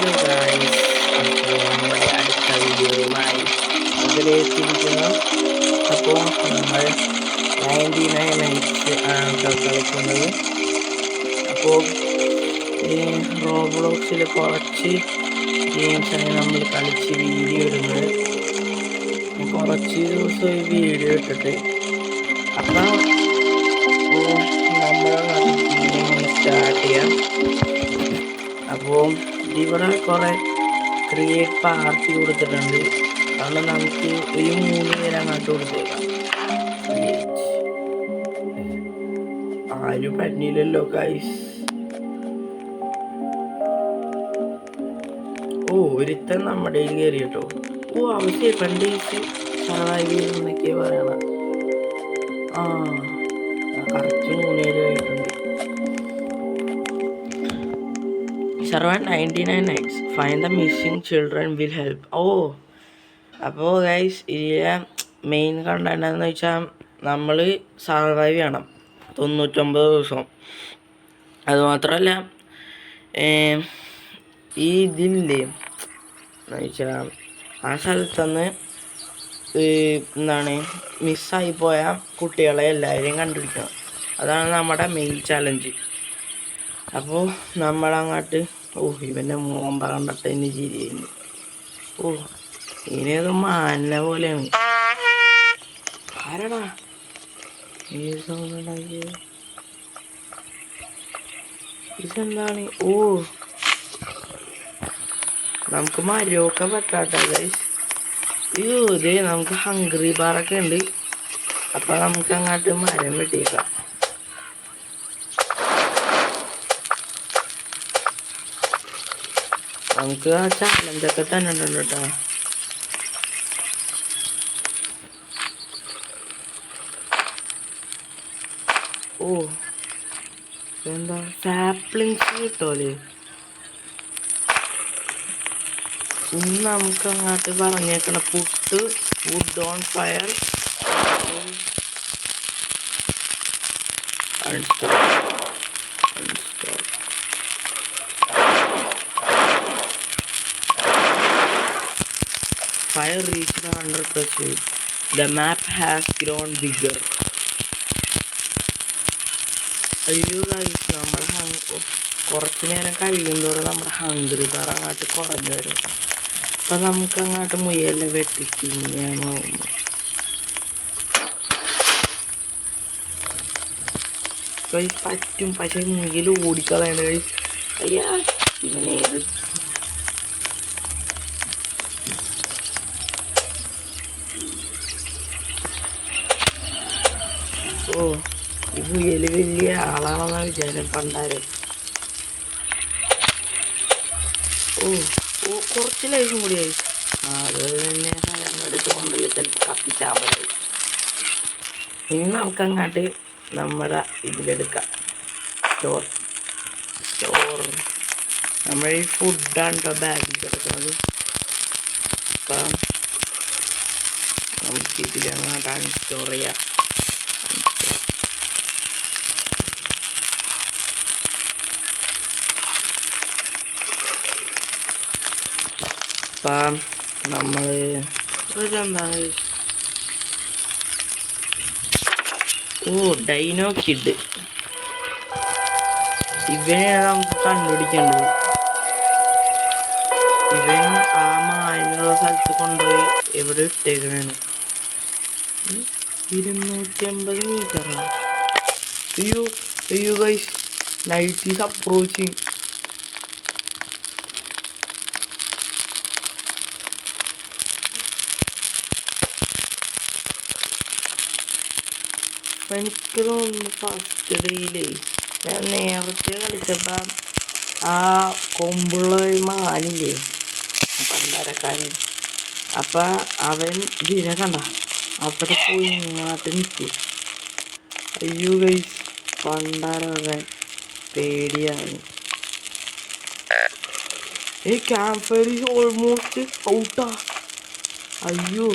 Hello guys, അപ്പോൾ നമ്മുടെ അടുത്ത വീഡിയോയുമായി അതിലെത്തിയിരിക്കുന്നു. അപ്പോൾ നമ്മൾ 99 നൈറ്റ്സ് ആണ് കളിക്കുന്നത്. അപ്പോൾ ഈ റോബ്ലോക്സിൽ കുറച്ച് ഗെയിംസാണ് നമ്മൾ കളിച്ച് വീഡിയോ ഇടുന്നത്. കുറച്ച് ദിവസമായി വീഡിയോ ഇട്ടിട്ട്. അപ്പം നമ്മൾ സ്റ്റാർട്ട് ചെയ്യാം. അപ്പോൾ ഇവിടെ കുറേ ക്രിയേറ്റ് പാർട്ടി കൊടുത്തിട്ടുണ്ട്. അതുകൊണ്ട് നമുക്ക് ഒരു 3 പേര് അങ്ങോട്ട് കൊടുത്തേക്കാം. ആരും പറ്റിയില്ലല്ലോ ഗൈസ്. ഒരുത്തൻ നമ്മുടെ കയറി കേട്ടോ. ആവശ്യം പണ്ടേക്ക് സർവൈവ് ചെയ്യുന്നൊക്കെ പറയണ. കറക്റ്റ് 3 പേര് ആയിട്ടുണ്ട്. Survive 99 nights. Find the missing children will help. അപ്പോൾ ഗൈസ് ഇതിലെ മെയിൻ കണ്ടന്റ് എന്ന് വെച്ചാൽ നമ്മൾ സർവൈവ് ചെയ്യണം 99 ദിവസം. അതുമാത്രമല്ല ഈ ഇതില്ലേ എന്ന് വെച്ചാൽ ആ സ്ഥലത്തുനിന്ന് എന്താണ് മിസ്സായി പോയ കുട്ടികളെ എല്ലാവരെയും കണ്ടുപിടിക്കണം. അതാണ് നമ്മുടെ മെയിൻ ചലഞ്ച്. അപ്പോൾ നമ്മളങ്ങോട്ട് ഇവൻ്റെ മോമ്പ കണ്ടിട്ട് ഇനി ചിരി കഴിഞ്ഞു. ഇനിയത് മാന പോലെയാണ്. ആരടാ ഇതെന്താണ്? നമുക്ക് മരമൊക്കെ പറ്റാട്ടോ ഗൈസ്. ഇതേ നമുക്ക് ഹംഗ്രി ബാറൊക്കെ ഉണ്ട്. അപ്പം നമുക്ക് അങ്ങോട്ട് മരം വെട്ടിയേക്കാം. നമുക്ക് ആ ചാലഞ്ചൊക്കെ തന്നെ ഉണ്ട് കേട്ടോ. എന്താ സാപ്ലിങ്സ് കിട്ടുമല്ലേ? ഇന്ന് നമുക്ക് അങ്ങോട്ട് പറഞ്ഞേക്കണ wood on fire Fire reached 100%. The map has grown bigger. അയ്യോ ഗൈസ്, നമ്മൾ കുറച്ച് നേരം കഴിയുന്നതോടെ നമ്മുടെ ഹംഗ്രി ബാർ അങ്ങോട്ട് കുറഞ്ഞു വരും. അപ്പം നമുക്ക് അങ്ങോട്ട് മുയലിനെ വെട്ടിക്കുന്നു. ഗൈസ് പറ്റും, പക്ഷേ മുയൽ ഓടിക്കളയാണ് ഗൈസ്. അയ്യാ ഇവനെ ഈ മുയൽ വലിയ ആളാണെന്നാണ് വിചാരം പണ്ടാരം. കുറച്ച് ലൈഫും കൂടിയായി. അത് തന്നെ എടുത്തുകൊണ്ടല്ലേ ചിലപ്പോൾ കത്തിച്ചാൽ മതി. ഇനി നമുക്ക് അങ്ങോട്ട് നമ്മുടെ ഇതിലെടുക്കാം. സ്റ്റോർ നമ്മൾ ഈ ഫുഡാണ് കേട്ടോ ബാഗിൽ കിടക്കുന്നത്. അപ്പം നമുക്ക് ഇതിലങ്ങോട്ടാണ് സ്റ്റോർ ചെയ്യാം. അപ്പം നമ്മൾ എന്താണ് ഡൈനോ കിഡ്. ഇവനെയാണ് നമുക്ക് കണ്ടുപിടിക്കേണ്ടത്. ഇവൻ ആ മാനുള്ള സ്ഥലത്ത് കൊണ്ടുപോയി എവിടെ ഇട്ടേക്കണാണ്. 250 മീറ്ററാണ്. അയ്യോ ഗൈസ്, നൈറ്റ് ഈസ് അപ്രോച്ചിങ്. എനിക്ക് തോന്നുന്നു ഫസ്റ്റ് ഡേയിലേ ഞാൻ നേരത്തെ കളിച്ചപ്പോൾ ആ കൊമ്പുള്ള മാനില്ലേ പണ്ടാരക്കാരൻ, അപ്പം അവൻ ഇതിനെ കണ്ട അവിടെ പോയി ഇങ്ങോട്ട് നിൽക്കും. അയ്യോ ഗൈസ്, പണ്ടാരവൻ പേടിയാണ്. ഈ ക്യാമ്പ് ഫയർ ഈസ് ഓൾമോസ്റ്റ് ഔട്ടാ. അയ്യോ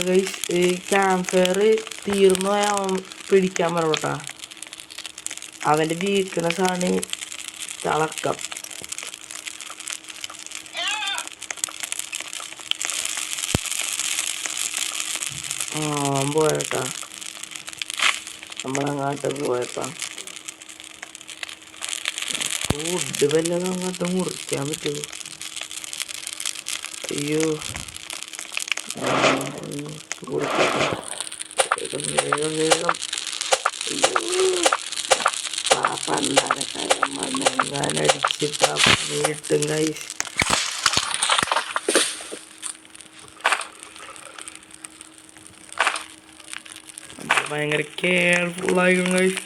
ഗൈസ്, ഈ ക്യാമ്പ് ഫയർ തീർന്നു പോയാൽ അവൻ പിടിക്കാൻ പറയട്ടാ. അവൻ്റെ വീക്ക്നെസ് ആണ് തിളക്കം. പോയട്ടാ നമ്മളങ്ങാട്ട് പോയപ്പാ ഫുഡ് വല്ലതും അങ്ങോട്ട് മുറിക്കാൻ പറ്റുമോ? അയ്യോ വേഗം വേഗം പണ്ടാരക്കാരൻ മണ്ണടിച്ചിട്ടാ വീട്ടും കൈസ്. ഭയങ്കര കെയർഫുൾ ആയിരിക്കും കൈസ്.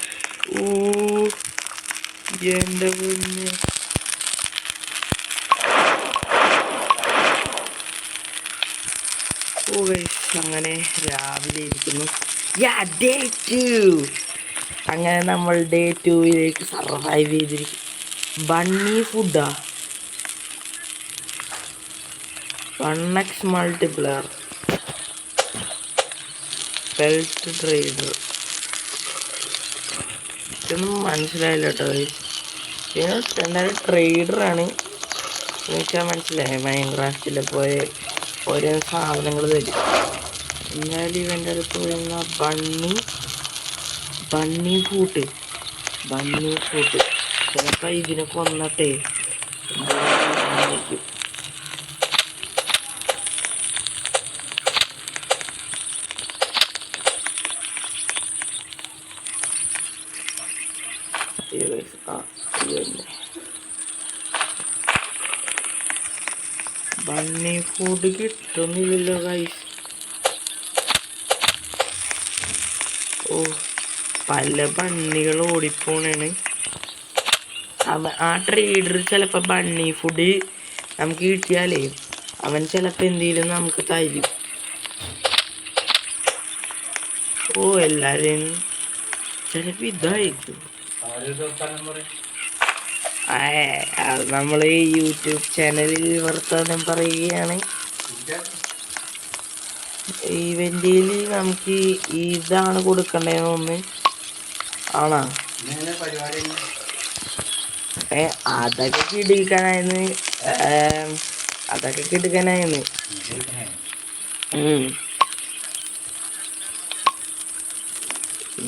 ഓ എന്റെ പൊന്നെ ഓ ഗൈസ് അങ്ങനെ രാവിലെ ഇരിക്കുന്നു. ഡേ 2 അങ്ങനെ നമ്മൾ ഡേ 2 സർവൈവ് ചെയ്തിരിക്കും. ബണ്ണി ഫുഡാ 1x മൾട്ടിപ്ലർ ബെൽറ്റ് ട്രേഡർ ഇതൊന്നും മനസ്സിലായില്ല കേട്ടോ. എന്തായാലും ട്രേഡറാണ് എന്നുവെച്ചാൽ മനസ്സിലായി. മൈൻക്രാഫ്റ്റിലെ പോയ ഓരോ സാധനങ്ങൾ തരും. എന്നാലും ഇവൻ്റെ അടുത്ത് വരുന്ന ബണ്ണി ഫ്രൂട്ട് ചിലപ്പോൾ ഇതിനെ കൊന്നട്ടെ ബണ്ണി ഫുഡ് കിട്ടുന്നില്ലല്ലോ ഗൈസ്. ഓ പല ബണ്ണികൾ ഓടിപ്പോണാണ്. ആ ട്രേഡർ ചിലപ്പോൾ ബണ്ണി ഫുഡ് നമുക്ക് കിട്ടിയാലേ അവൻ ചിലപ്പോൾ എന്തെങ്കിലും നമുക്ക് തരും. ഓ എല്ലാവരും ചിലപ്പോൾ ഇതായിരിക്കും. നമ്മൾ യൂട്യൂബ് ചാനലിൽ വർത്തമാനം പറയുകയാണ്. ഇവൻ്റെയിൽ നമുക്ക് ഇതാണ് കൊടുക്കണ്ടേന്ന് ആണോ? അതൊക്കെ കിടക്കാനായിരുന്നു.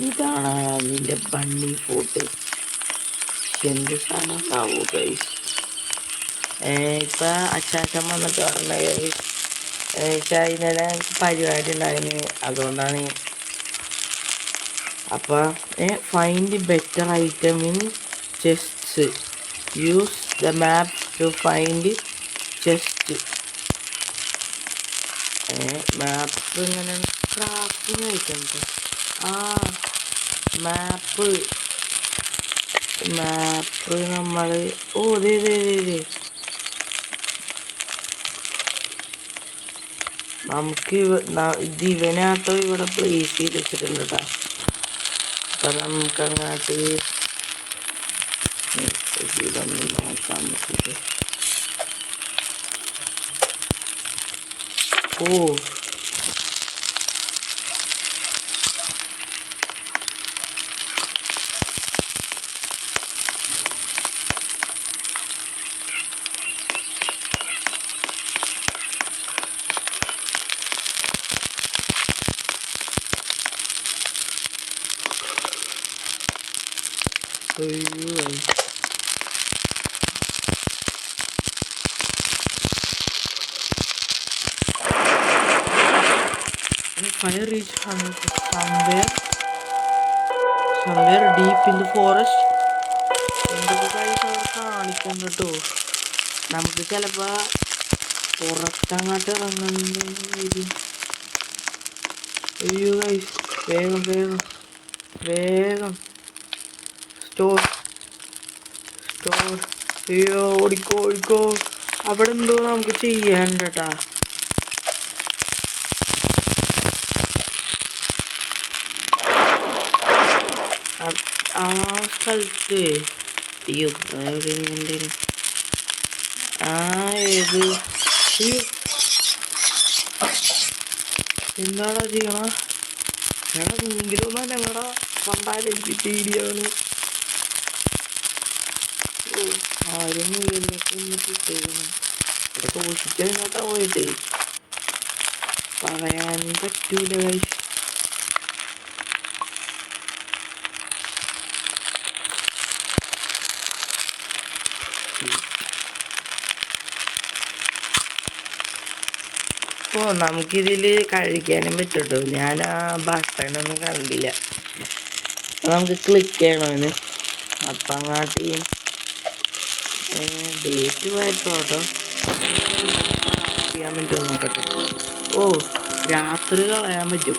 ഇതാണ് നിന്റെ ബണ്ണി ഫോട്ടോ. എന്ത് സാധനം ഗൈസ്. ഇപ്പൊ അച്ചാച്ചൻ വന്നിട്ട് പറഞ്ഞ ഇന്നലെ പരിപാടി ഉണ്ടായിരുന്നു, അതുകൊണ്ടാണ്. അപ്പൊ find better item in chest, use the map to find chest. Map ഇങ്ങനെ ക്രാഫ്റ്റിങ് ഐറ്റംസ്. മാപ്പ് നമ്മൾ നമുക്ക് ഇത് ഇവനകത്തോ ഇവിടെ പ്ലേസ് ചെയ്ത് വെച്ചിട്ടുണ്ട് കേട്ടോ. അപ്പൊ നമുക്കങ്ങോട്ട് ഇതൊന്നും നോക്കാൻ പറ്റില്ല. ഓ fire reach somewhere deep in the forest. കാണിക്കാൻ കേട്ടോ. നമുക്ക് ചിലപ്പോ പുറത്തങ്ങോട്ട് ഇറങ്ങുന്ന. അയ്യോ ഗൈസ് വേഗം സ്റ്റോർ. അയ്യോ ഓടിക്കോ. അവിടെ എന്തോ നമുക്ക് ചെയ്യാൻ കേട്ടാ. ആ സ്ഥലത്ത് അയ്യോ ഏത് എന്താടാ ചെയ്യണ? മുമ്പിലൊന്നും ഞങ്ങളുടെ പണ്ടാരെനിക്ക് പേടിയാണ്. ആരും ഇതൊക്കെ സൂക്ഷിക്കാൻ ഇങ്ങോട്ടാ പോയിട്ട്. പറയാൻ പറ്റൂല ഗൈസ്. ഓ നമുക്കിതിൽ കഴിക്കാനും പറ്റുട്ടോ. ഞാൻ ആ ബട്ടണൊന്നും കണ്ടില്ല. നമുക്ക് ക്ലിക്ക് ചെയ്യണതിന്. അപ്പം അങ്ങാട്ടി ഡേറ്റ് വായിച്ചോട്ടോ ചെയ്യാൻ പറ്റുമോ നോക്കട്ടെ. ഓ രാത്രി കളയാൻ പറ്റും.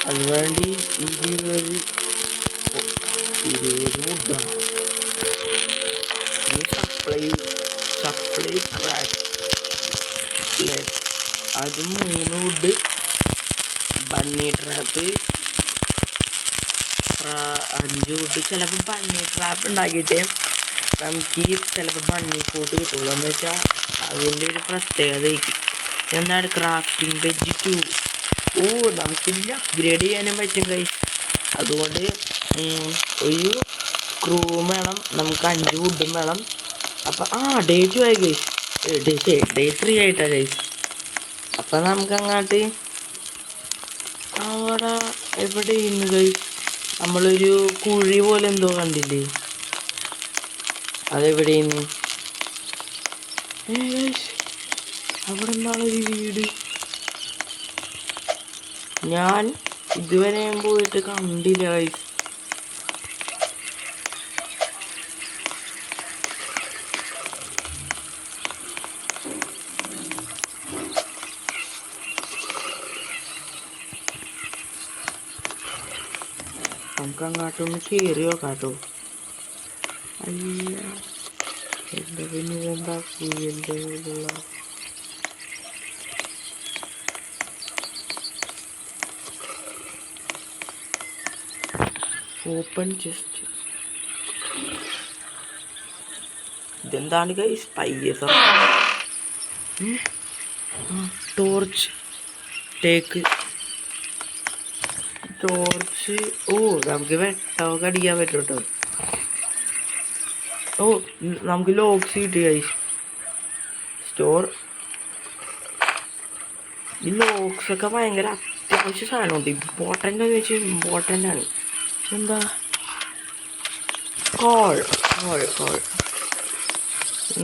അതുവേണ്ടി 20 മുട്ടാണ് സപ്ലൈ ക്രാക്ക്. അത് 3 വുഡ്, ബണ്ണി ട്രാപ്പ് 5 വുഡ്. ചിലപ്പോൾ ബണ്ണി ട്രാപ്പ് ഉണ്ടാക്കിയിട്ട് നമുക്ക് ചിലപ്പോൾ ബണ്ണി ഫുഡ് കിട്ടുള്ളൂ. എന്ന് വെച്ചാൽ അതിൻ്റെ ഒരു പ്രത്യേകത എന്താണ് ക്രാഫ്റ്റിംഗ് വെജ് 2. ഓ നമുക്കിതിൽ അപ്ഗ്രേഡ് ചെയ്യാനും പറ്റും ഗൈസ്. അതുകൊണ്ട് ഒരു ക്രൂവും വേണം, നമുക്ക് 5 വുഡും വേണം. അപ്പം ഡേറ്റ് ആയി ഗൈസ്. ഡേ 3 ആയിട്ടാണ് ഗൈസ്. അപ്പം നമുക്ക് അങ്ങോട്ട് അവിടെ എവിടെ ഇന്ന് ഗൈസ് നമ്മളൊരു കുഴി പോലെ എന്തോ കണ്ടില്ലേ, അതെവിടെയിന്ന് അവിടെ നിന്നാണൊരു വീട്. ഞാൻ ഇതുവരെ പോയിട്ട് കണ്ടില്ല ഗൈസ്. നമുക്ക് അങ്ങോട്ടൊന്ന് കയറി നോക്കാട്ടോ. അയ്യ എൻ്റെ പിന്നെ എന്താ കുഴിൻ്റെ ഉള്ള ഓപ്പൺ ചെസ്റ്റ്. ഇതെന്താണ് ഗൈസ് പയ്യ ടോർച്ച് ടേക്ക് ടോർച്ച്. ഓ നമുക്ക് വെട്ടമൊക്കെ അടിക്കാൻ പറ്റും കേട്ടോ. ഓ നമുക്ക് ലോക്സ് കിട്ടി ഗൈസ്. സ്റ്റോർ ഈ ലോക്സൊക്കെ ഭയങ്കര അത്യാവശ്യ സാധനമുണ്ട്. ഇമ്പോർട്ടൻ്റ് എന്ന് വെച്ചാൽ ഇമ്പോർട്ടൻ്റ് ആണ്. എന്താ കോൾ കോൾ കോൾ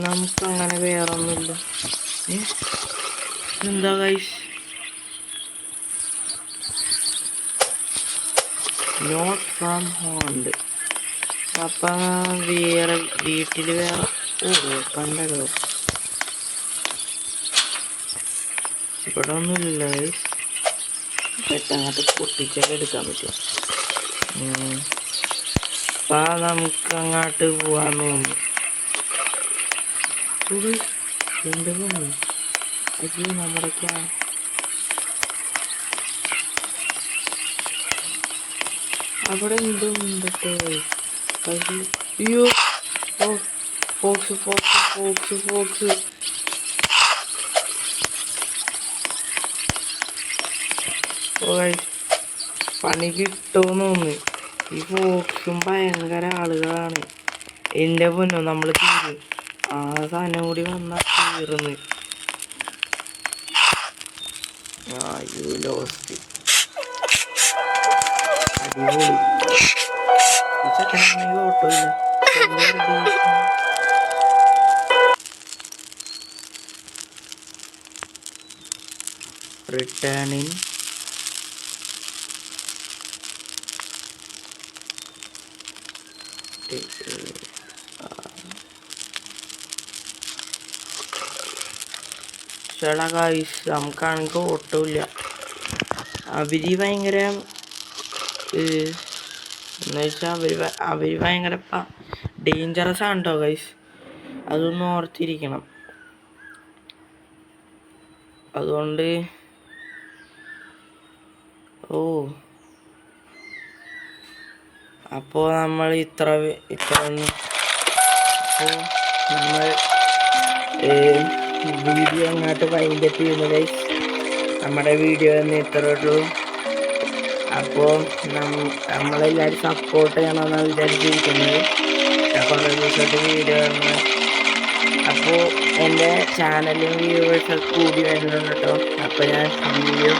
നമുക്കങ്ങനെ വേറെ ഒന്നുമില്ല. എന്താ ഗൈസ് നോട്ട് ഫ്രം ഹോണ്ട്. അപ്പം വേറെ വീട്ടിൽ വേറെ കണ്ടല്ലോ ഇവിടെ ഒന്നുമില്ല ഗൈസ്. പെട്ടങ്ങോട്ട് പൊട്ടിച്ചൊക്കെ എടുക്കാൻ പറ്റും. അപ്പം നമുക്ക് അങ്ങോട്ട് പോവാൻ തോന്നുന്നു. എന്ത് തോന്നി അത് നമ്മുടെ അവിടെ എന്തുണ്ടോ. അയ്യോ ഓ ഫോക്സ് ഫോക്സ് ഫോക്സ് ഫോക്സ്. ഓ പണി കിട്ടുമെന്ന് തോന്നി. ഈ ഫോക്സും ഭയങ്കര ആളുകളാണ്. എൻ്റെ പൊന്നോ നമ്മൾ തീരും. ആ സാധനം കൂടി വന്നാൽ തീർന്ന്. അയ്യോ ലോസ്റ്റ്. അടിപൊളി. ഈ ചക്കനാണെങ്കിൽ ഓട്ടോ ഇല്ല. റിട്ടേണിൻ ചേട്ടാ ഗൈസ് നമുക്കാണെങ്കിൽ ഓട്ടോ ഇല്ല. അവര് ഭയങ്കര എന്നുവെച്ചാൽ അവര് ഭയങ്കര ഡേഞ്ചറസ് ആണ് കേട്ടോ ഗൈസ്. അതൊന്നും ഓർത്തിരിക്കണം. അതുകൊണ്ട് അപ്പോൾ നമ്മൾ ഇത്ര അപ്പോൾ നമ്മൾ വീഡിയോ അങ്ങോട്ട് വൈൻഡപ്പ് ചെയ്യുന്നു ഗൈസ്. നമ്മുടെ വീഡിയോ എന്ന് ഇത്ര ഉള്ളൂ. അപ്പോൾ നമ്മളെല്ലാവരും സപ്പോർട്ട് ചെയ്യണമെന്നാണ് വിചാരിച്ചിരിക്കുന്നത്. കുറേ ദിവസമായിട്ട് വീഡിയോ അപ്പോൾ എൻ്റെ ചാനലും വ്യൂവേഴ്സൊക്കെ കൂടി വരുന്നുണ്ട് കേട്ടോ. അപ്പോൾ ഞാൻ വീഡിയോ